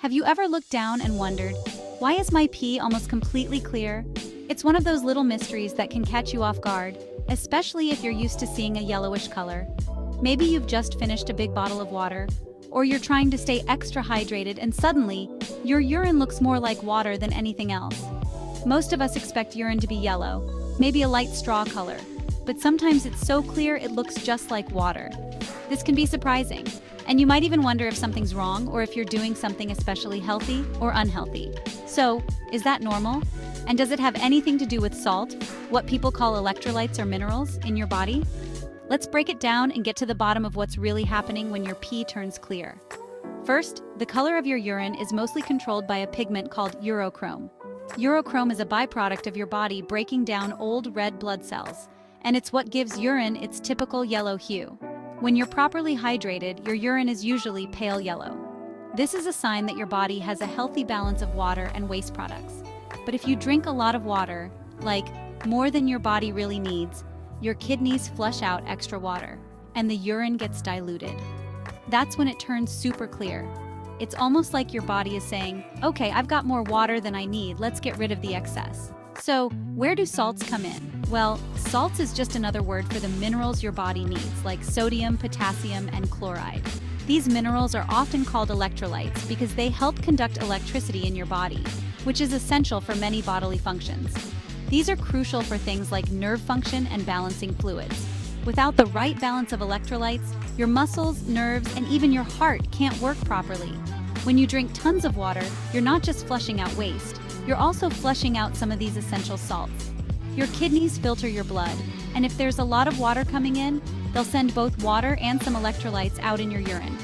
Have you ever looked down and wondered, why is my pee almost completely clear? It's one of those little mysteries that can catch you off guard, especially if you're used to seeing a yellowish color. Maybe you've just finished a big bottle of water, or you're trying to stay extra hydrated and suddenly, your urine looks more like water than anything else. Most of us expect urine to be yellow, maybe a light straw color, but sometimes it's so clear it looks just like water. This can be surprising, and you might even wonder if something's wrong or if you're doing something especially healthy or unhealthy. So, is that normal? And does it have anything to do with salt, what people call electrolytes or minerals, in your body? Let's break it down and get to the bottom of what's really happening when your pee turns clear. First, the color of your urine is mostly controlled by a pigment called urochrome. Urochrome is a byproduct of your body breaking down old red blood cells, and it's what gives urine its typical yellow hue. When you're properly hydrated, your urine is usually pale yellow. This is a sign that your body has a healthy balance of water and waste products. But if you drink a lot of water, like more than your body really needs, your kidneys flush out extra water, and the urine gets diluted. That's when it turns super clear. It's almost like your body is saying, okay, I've got more water than I need, let's get rid of the excess. So, where do salts come in? Well, salts is just another word for the minerals your body needs, like sodium, potassium, and chloride. These minerals are often called electrolytes because they help conduct electricity in your body, which is essential for many bodily functions. These are crucial for things like nerve function and balancing fluids. Without the right balance of electrolytes, your muscles, nerves, and even your heart can't work properly. When you drink tons of water, you're not just flushing out waste, you're also flushing out some of these essential salts. Your kidneys filter your blood, and if there's a lot of water coming in, they'll send both water and some electrolytes out in your urine.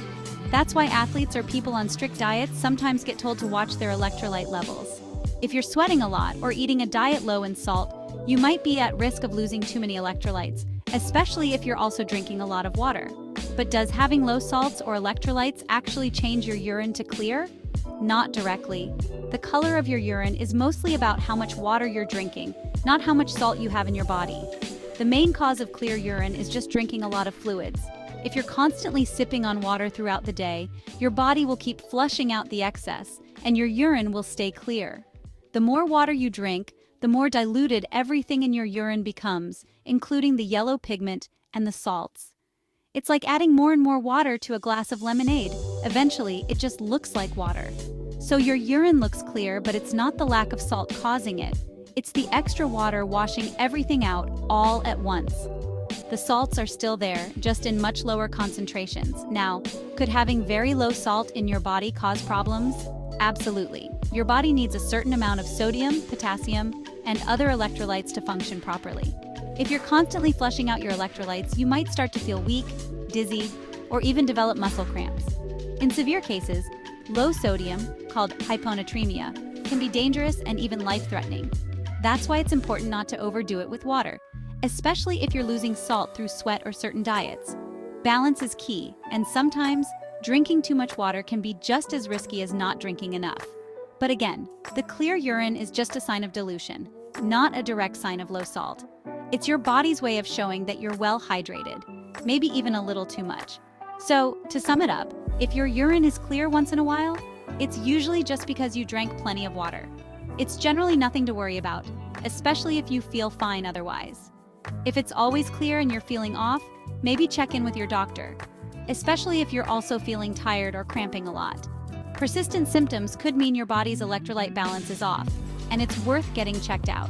That's why athletes or people on strict diets sometimes get told to watch their electrolyte levels. If you're sweating a lot or eating a diet low in salt, you might be at risk of losing too many electrolytes, especially if you're also drinking a lot of water. But does having low salts or electrolytes actually change your urine to clear? Not directly. The color of your urine is mostly about how much water you're drinking, not how much salt you have in your body. The main cause of clear urine is just drinking a lot of fluids. If you're constantly sipping on water throughout the day, your body will keep flushing out the excess, and your urine will stay clear. The more water you drink, the more diluted everything in your urine becomes, including the yellow pigment and the salts. It's like adding more and more water to a glass of lemonade. Eventually, it just looks like water. So your urine looks clear, but it's not the lack of salt causing it. It's the extra water washing everything out all at once. The salts are still there, just in much lower concentrations. Now, could having very low salt in your body cause problems? Absolutely. Your body needs a certain amount of sodium, potassium, and other electrolytes to function properly. If you're constantly flushing out your electrolytes, you might start to feel weak, dizzy, or even develop muscle cramps. In severe cases, low sodium, called hyponatremia, can be dangerous and even life-threatening. That's why it's important not to overdo it with water, especially if you're losing salt through sweat or certain diets. Balance is key, and sometimes, drinking too much water can be just as risky as not drinking enough. But again, the clear urine is just a sign of dilution, not a direct sign of low salt. It's your body's way of showing that you're well hydrated, maybe even a little too much. So, to sum it up, if your urine is clear once in a while, it's usually just because you drank plenty of water. It's generally nothing to worry about, especially if you feel fine otherwise. If it's always clear and you're feeling off, maybe check in with your doctor, especially if you're also feeling tired or cramping a lot. Persistent symptoms could mean your body's electrolyte balance is off, and it's worth getting checked out.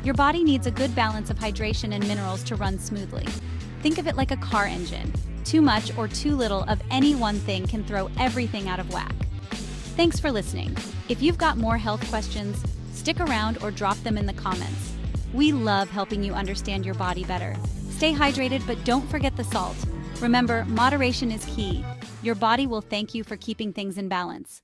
Your body needs a good balance of hydration and minerals to run smoothly. Think of it like a car engine. Too much or too little of any one thing can throw everything out of whack. Thanks for listening. If you've got more health questions, stick around or drop them in the comments. We love helping you understand your body better. Stay hydrated, but don't forget the salt. Remember, moderation is key. Your body will thank you for keeping things in balance.